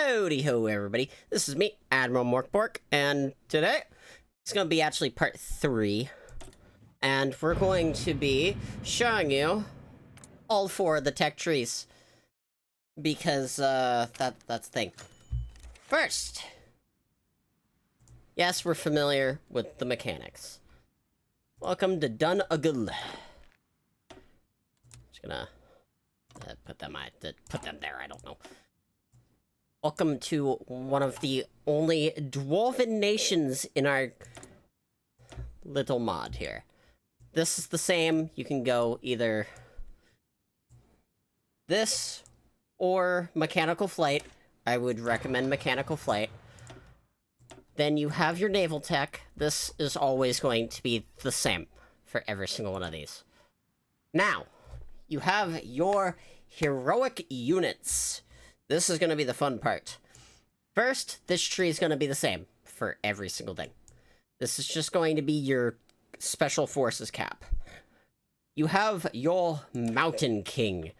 Howdy ho, everybody. This is me, Admiral Morkbork, and today it's going to be actually part 3. And we're going to be showing you all 4 of the tech trees. Because, that's the thing. First, yes, we're familiar with the mechanics. Welcome to Dun Ugl. Just gonna put them there, I don't know. Welcome to one of the only Dwarven nations in our little mod here. This is the same. You can go either this or mechanical flight. I would recommend mechanical flight. Then you have your naval tech. This is always going to be the same for every single one of these. Now, you have your heroic units. This is going to be the fun part. First, this tree is going to be the same for every single thing. This is just going to be your special forces cap. You have your Mountain King.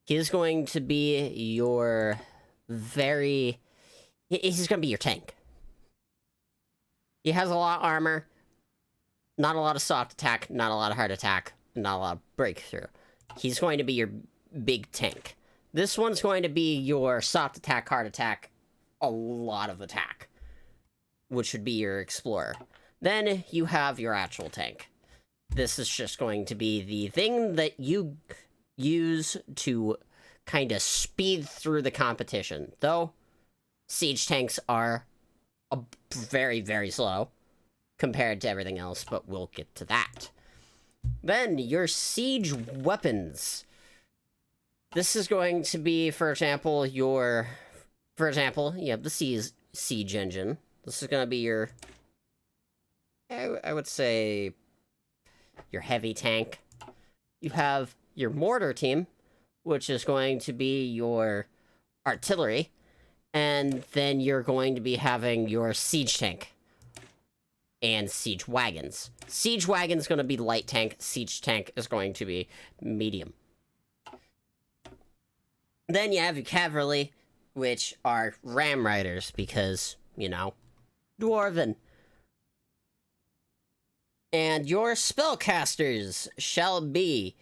He is going to be your he's going to be your tank. He has a lot of armor, not a lot of soft attack, not a lot of hard attack, not a lot of breakthrough. He's going to be your big tank. This one's going to be your soft attack, hard attack, a lot of attack, which would be your explorer. Then you have your actual tank. This is just going to be the thing that you use to kind of speed through the competition. Though, siege tanks are very, very slow compared to everything else, but we'll get to that. Then, your siege weapons. This is going to be, for example, you have the siege engine. This is going to be your, I would say, your heavy tank. You have your mortar team, which is going to be your artillery. And then you're going to be having your siege tank and siege wagons. Siege wagon's going to be light tank. Siege tank is going to be medium. Then you have your cavalry, which are ram riders, because, you know, Dwarven. And your spellcasters shall be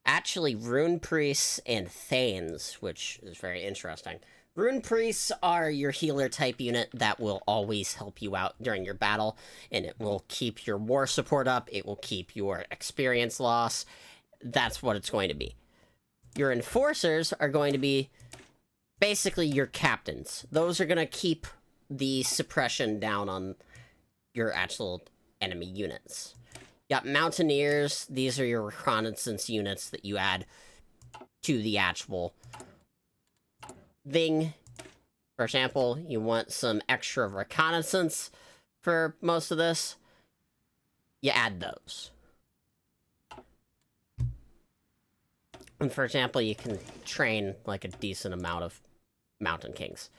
actually rune priests and thanes, which is very interesting. Rune priests are your healer type unit that will always help you out during your battle, and it will keep your war support up, it will keep your experience loss. That's what it's going to be. Your enforcers are going to be basically your captains. Those are going to keep the suppression down on your actual enemy units. You got mountaineers. These are your reconnaissance units that you add to the actual thing. For example, you want some extra reconnaissance for most of this. You add those. And for example, you can train like a decent amount of Mountain Kings.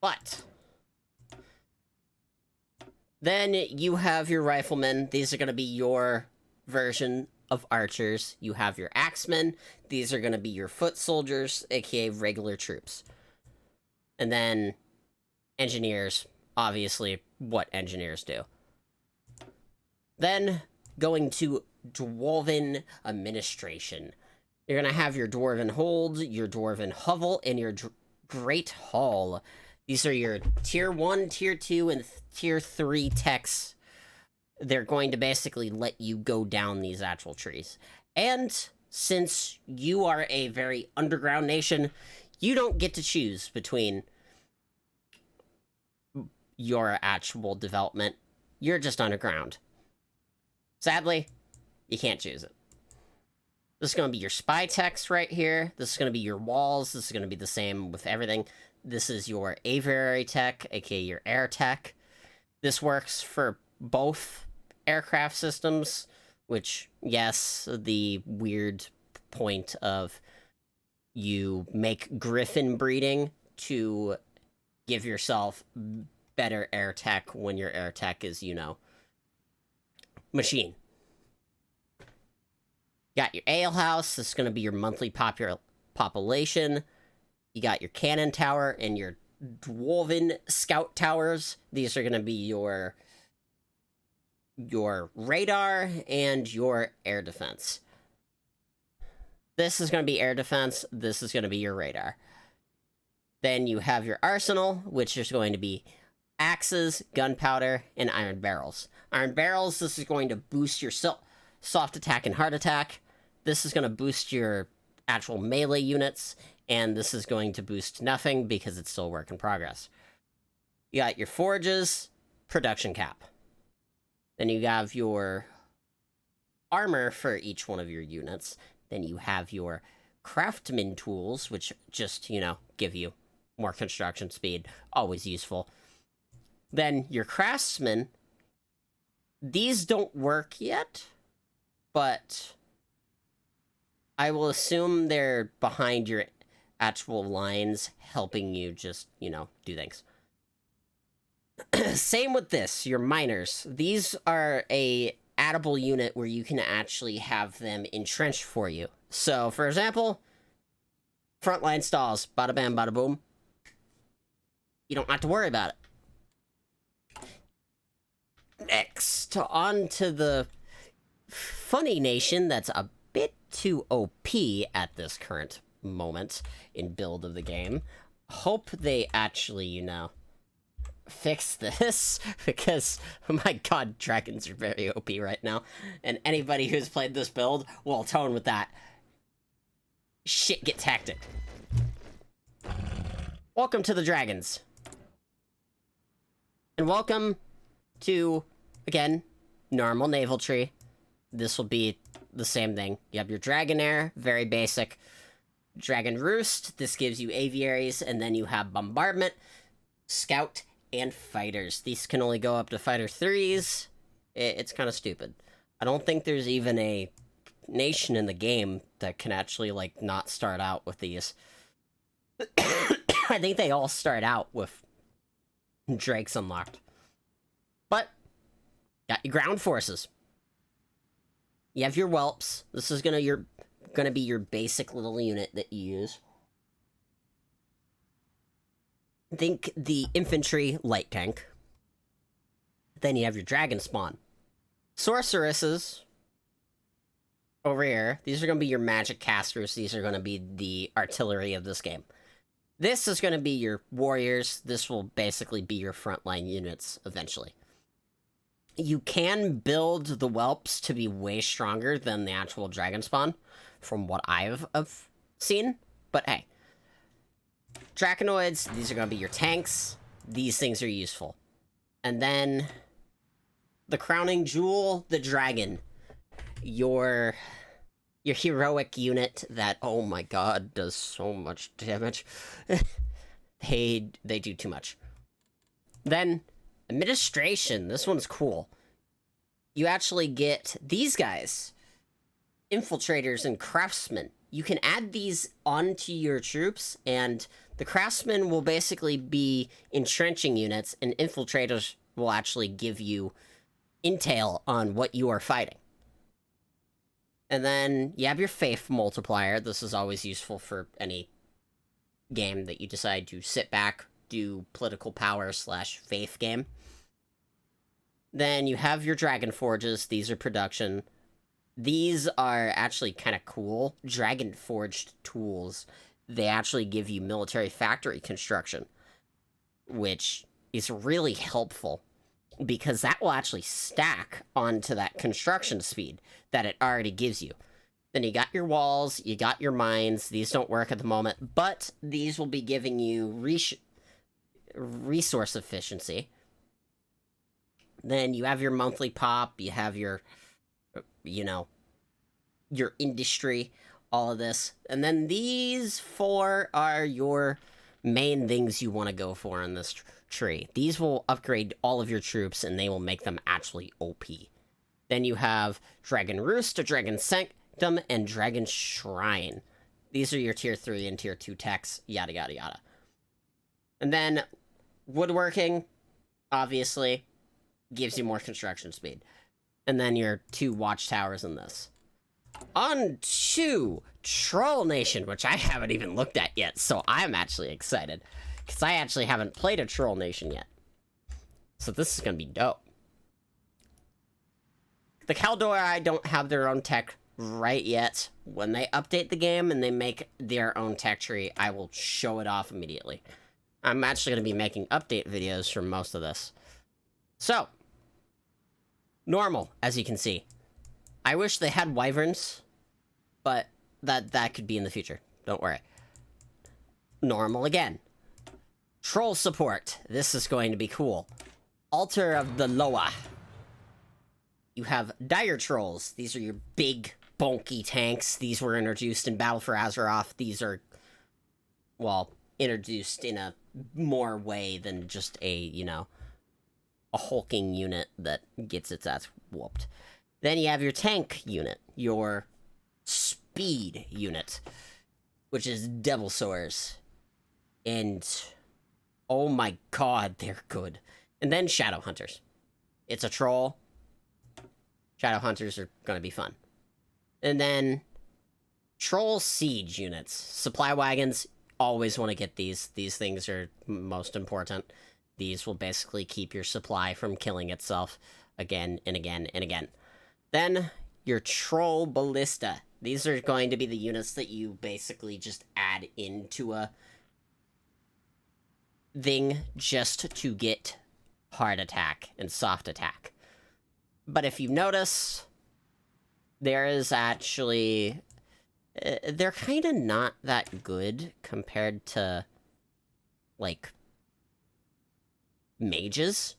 But then you have your riflemen. These are going to be your version of archers. You have your axemen. These are going to be your foot soldiers, aka regular troops. And then engineers, obviously what engineers do. Then going to Dwarven Administration. You're going to have your Dwarven Hold, your Dwarven Hovel, and your Great Hall. These are your Tier 1, Tier 2, and Tier 3 techs. They're going to basically let you go down these actual trees. And since you are a very underground nation, you don't get to choose between your actual development. You're just underground. Sadly, you can't choose it. This is going to be your spy techs right here. This is going to be your walls. This is going to be the same with everything. This is your aviary tech, aka your air tech. This works for both aircraft systems, which, yes, the weird point of you make griffin breeding to give yourself better air tech when your air tech is, you know, machine. Got your ale house. This is going to be your monthly population. You got your cannon tower and your Dwarven scout towers. These are going to be your radar and your air defense. This is going to be air defense. This is going to be your radar. Then you have your arsenal, which is going to be axes, gunpowder, and iron barrels. Iron barrels, this is going to boost your soft attack and hard attack. This is going to boost your actual melee units, and this is going to boost nothing because it's still a work in progress. You got your forges, production cap. Then you have your armor for each one of your units. Then you have your craftsman tools, which just, give you more construction speed. Always useful. Then your craftsmen. These don't work yet, but I will assume they're behind your actual lines, helping you just, do things. Same with this, your miners. These are a addable unit where you can actually have them entrenched for you. So, for example, frontline stalls, bada bam, bada boom. You don't have to worry about it. Next, on to the funny nation that's a bit too OP at this current moment in build of the game. Hope they actually, fix this, because, oh my god, dragons are very OP right now, and anybody who's played this build will atone with that. Shit get tactic. Welcome to the dragons. And welcome to, again, normal naval tree. This will be the same thing. You have your Dragonair, very basic. Dragon Roost, this gives you aviaries, and then you have Bombardment, Scout, and Fighters. These can only go up to Fighter 3s. It's kind of stupid. I don't think there's even a nation in the game that can actually, not start out with these. I think they all start out with Drakes unlocked. But, got your ground forces. You have your whelps. This is gonna be your basic little unit that you use. Think the infantry light tank. Then you have your dragon spawn. Sorceresses over here. These are going to be your magic casters. These are going to be the artillery of this game. This is going to be your warriors. This will basically be your frontline units eventually. You can build the whelps to be way stronger than the actual dragon spawn, from what I've seen. But hey. Draconoids, these are going to be your tanks. These things are useful. And then the crowning jewel, the dragon. Your heroic unit that, oh my god, does so much damage. They do too much. Then, administration. This one's cool. You actually get these guys. Infiltrators and craftsmen. You can add these onto your troops, and the craftsmen will basically be entrenching units, and infiltrators will actually give you intel on what you are fighting. And then you have your faith multiplier. This is always useful for any game that you decide to sit back, do political power / faith game. Then you have your dragon forges. These are production. These are actually kind of cool. Dragon forged tools. They actually give you military factory construction, which is really helpful because that will actually stack onto that construction speed that it already gives you. Then you got your walls, you got your mines. These don't work at the moment, but these will be giving you resource efficiency. Then you have your monthly pop, you have your your industry, all of this. And then these 4 are your main things you want to go for in this tree. These will upgrade all of your troops, and they will make them actually OP. Then you have Dragon Roost, Dragon Sanctum, and Dragon Shrine. These are your tier 3 and tier 2 techs, yada yada yada. And then woodworking, obviously, gives you more construction speed. And then your 2 watchtowers in this. On to Troll Nation, which I haven't even looked at yet, so I'm actually excited. Because I actually haven't played a Troll Nation yet. So this is going to be dope. The Kaldor don't have their own tech right yet. When they update the game and they make their own tech tree, I will show it off immediately. I'm actually going to be making update videos for most of this. So, normal, as you can see. I wish they had wyverns, but that could be in the future. Don't worry. Normal again. Troll support. This is going to be cool. Altar of the Loa. You have dire trolls. These are your big, bulky tanks. These were introduced in Battle for Azeroth. These are, well, introduced in a more way than just a, you know, a hulking unit that gets its ass whooped. Then you have your tank unit, your speed unit, which is Devil Sores. And, oh my god, they're good. And then Shadow Hunters. It's a troll. Shadow Hunters are gonna be fun. And then Troll Siege units. Supply wagons, always want to get these. These things are most important. These will basically keep your supply from killing itself again and again and again. Then your Troll Ballista. These are going to be the units that you basically just add into a thing just to get hard attack and soft attack. But if you notice, there is actually... they're kind of not that good compared to, like, mages,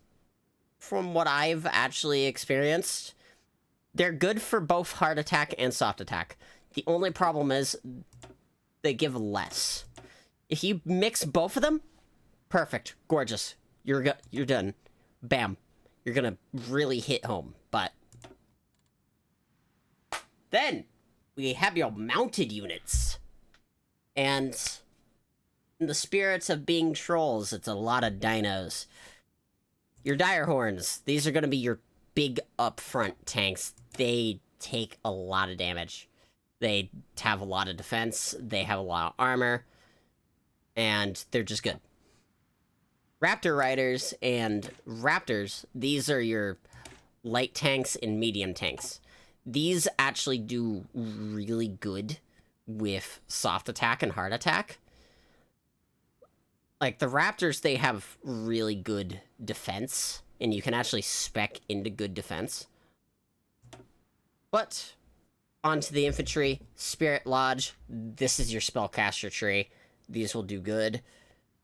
from what I've actually experienced. They're good for both hard attack and soft attack. The only problem is they give less. If you mix both of them, perfect, gorgeous. You're done. Bam. You're gonna really hit home. But then we have your mounted units. And in the spirits of being trolls, it's a lot of dinos. Your dire horns. These are gonna be your big upfront tanks. They take a lot of damage. They have a lot of defense. They have a lot of armor. And they're just good. Raptor Riders and Raptors, these are your light tanks and medium tanks. These actually do really good with soft attack and hard attack. Like, the Raptors, they have really good defense, and you can actually spec into good defense. But, onto the infantry, Spirit Lodge, this is your spellcaster tree. These will do good.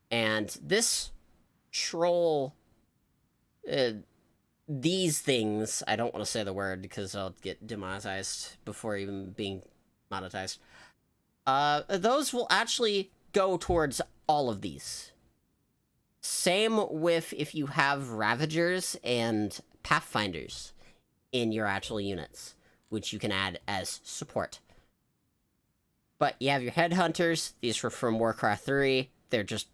And this troll, these things, I don't want to say the word because I'll get demonetized before even being monetized. Those will actually go towards all of these. Same with if you have Ravagers and Pathfinders in your actual units, which you can add as support. But you have your Headhunters. These were from Warcraft 3. They're just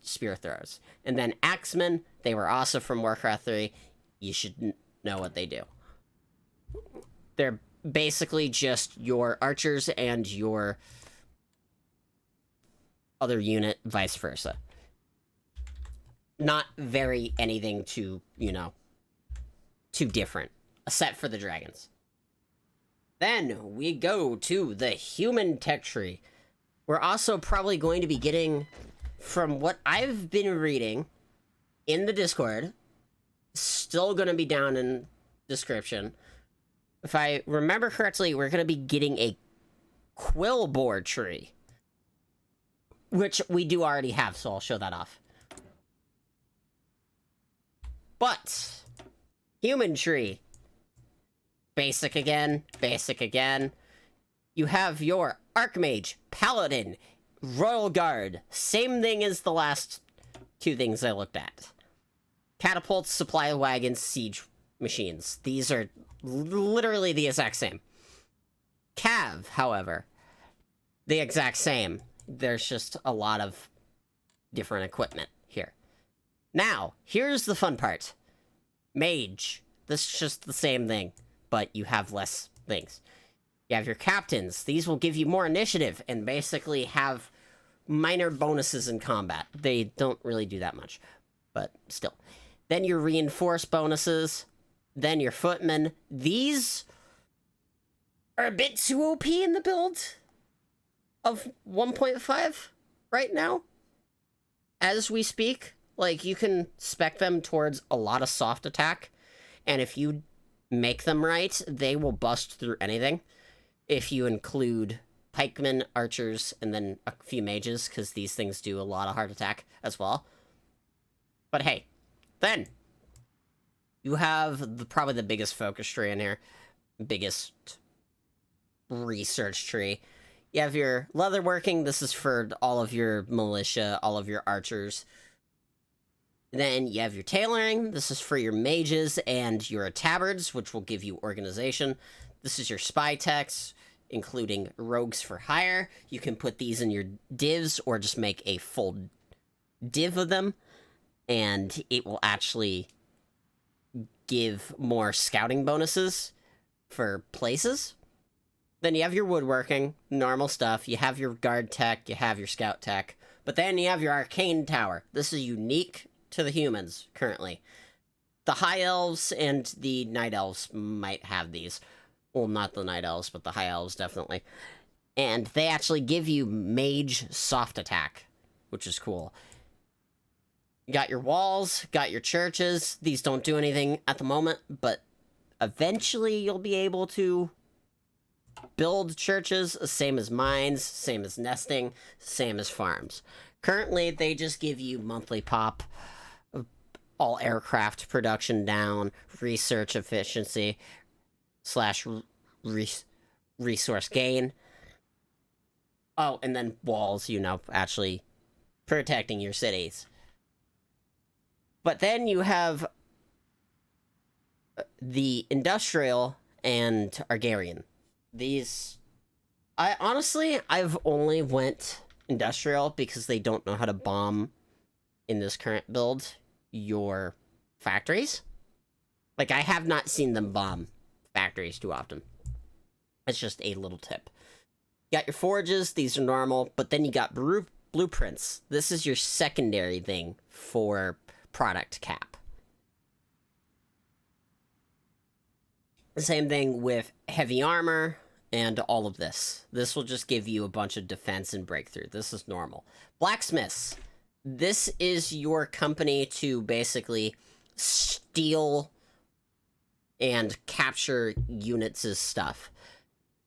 spear throwers. And then Axemen, they were also from Warcraft 3. You should know what they do. They're basically just your archers and your other unit, vice versa. Not very anything too, you know, too different, except for the dragons. Then we go to the human tech tree. We're also probably going to be getting, from what I've been reading in the Discord, still going to be down in description. If I remember correctly, we're going to be getting a Quillboar tree, which we do already have, so I'll show that off. But human tree, basic again, basic again. You have your Archmage, Paladin, Royal Guard, same thing as the last two things I looked at. Catapults, supply wagons, siege machines. These are literally the exact same. Cav, however, the exact same. There's just a lot of different equipment here. Now, here's the fun part. Mage. This is just the same thing, but you have less things. You have your captains. These will give you more initiative and basically have minor bonuses in combat. They don't really do that much, but still. Then your reinforced bonuses. Then your footmen. These are a bit too OP in the build of 1.5 right now. As we speak, like, you can spec them towards a lot of soft attack, and if you make them right, they will bust through anything. If you include pikemen, archers, and then a few mages, because these things do a lot of hard attack as well. But hey, then you have probably the biggest focus tree in here, biggest research tree. You have your leatherworking. This is for all of your militia, all of your archers. Then you have your tailoring. This is for your mages and your tabards, which will give you organization. This is your spy techs, including rogues for hire. You can put these in your divs or just make a full div of them, and it will actually give more scouting bonuses for places. Then you have your woodworking, normal stuff. You have your guard tech, you have your scout tech. But then you have your arcane tower. This is unique to the humans, currently. The high elves and the night elves might have these. Well, not the night elves, but the high elves, definitely. And they actually give you mage soft attack, which is cool. You got your walls, got your churches. These don't do anything at the moment, but eventually you'll be able to build churches, same as mines, same as nesting, same as farms. Currently, they just give you monthly pop, all aircraft production down, research efficiency, / resource gain. Oh, and then walls, you know, actually protecting your cities. But then you have the industrial and Argarian. These, I've only went industrial because they don't know how to bomb in this current build your factories. Like, I have not seen them bomb factories too often. It's just a little tip. You got your forges, these are normal, but then you got blueprints. This is your secondary thing for product cap. The same thing with heavy armor and all of this. This will just give you a bunch of defense and breakthrough. This is normal. Blacksmiths. This is your company to basically steal and capture units' stuff.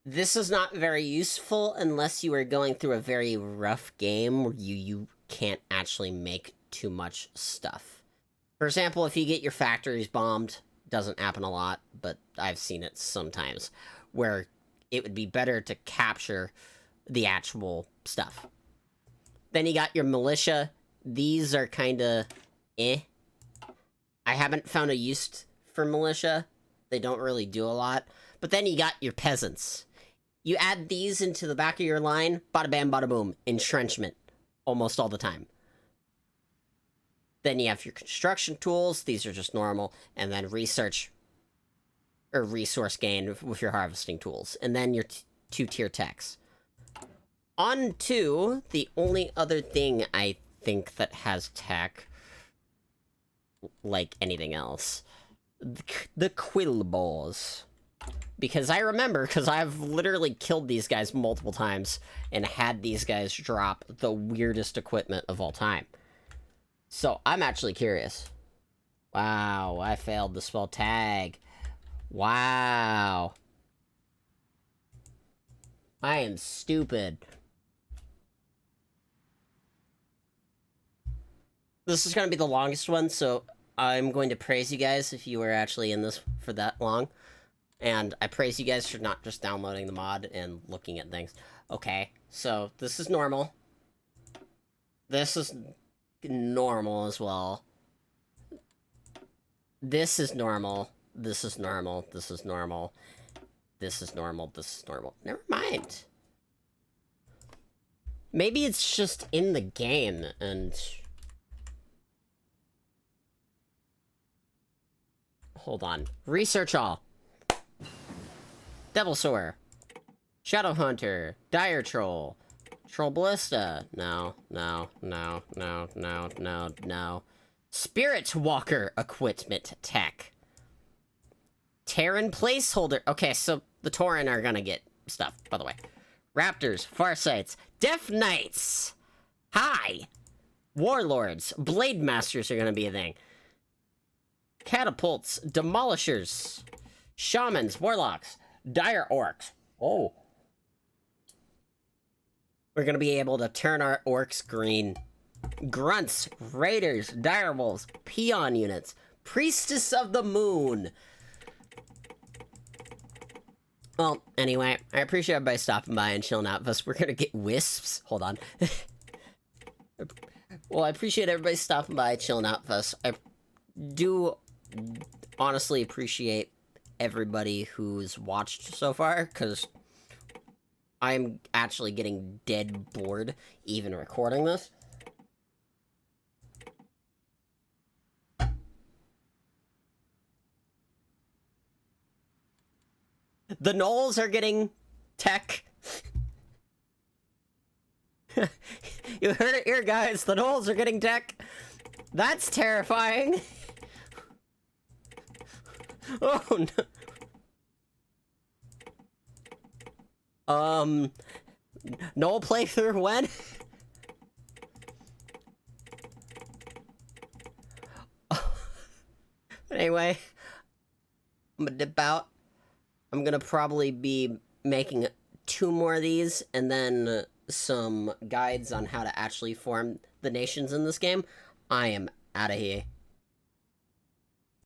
This is not very useful unless you are going through a very rough game where you can't actually make too much stuff. For example, if you get your factories bombed, doesn't happen a lot, but I've seen it sometimes, where it would be better to capture the actual stuff. Then you got your militia. These are kind of eh. I haven't found a use for militia. They don't really do a lot. But then you got your peasants. You add these into the back of your line, bada bam, bada boom, entrenchment, almost all the time. Then you have your construction tools. These are just normal. And then research or resource gain with your harvesting tools. And then your two-tier techs. On to the only other thing I think that has tech, like anything else. The quill balls. Because I remember, because I've literally killed these guys multiple times and had these guys drop the weirdest equipment of all time. So, I'm actually curious. Wow, I failed the spell tag. Wow. I am stupid. This is going to be the longest one, so I'm going to praise you guys if you were actually in this for that long. And I praise you guys for not just downloading the mod and looking at things. Okay, so this is normal. This is normal as well. This is normal. This is normal. This is normal. This is normal. This is normal. Never mind. Maybe it's just in the game and... Hold on. Research all. Devil Sower. Shadow Hunter. Dire Troll. Troll Ballista. No. Spirit Walker Equipment Tech. Terran Placeholder. Okay, so the Tauren are gonna get stuff, by the way. Raptors. Farsights. Death Knights. Hi. Warlords. Blade Masters are gonna be a thing. Catapults. Demolishers. Shamans. Warlocks. Dire Orcs. Oh. We're gonna be able to turn our orcs green. Grunts, Raiders, Direwolves, Peon units, Priestess of the Moon. Well, anyway, I appreciate everybody stopping by and chilling out with us. We're gonna get wisps. Hold on. Well, I appreciate everybody stopping by, chilling out with us. I do honestly appreciate everybody who's watched so far, because I'm actually getting dead bored even recording this. The gnolls are getting tech. You heard it here, guys. The gnolls are getting tech. That's terrifying. Oh, no. Gnoll playthrough when? Anyway, I'm gonna dip out. I'm gonna probably be making 2 more of these, and then some guides on how to actually form the nations in this game. I am out of here.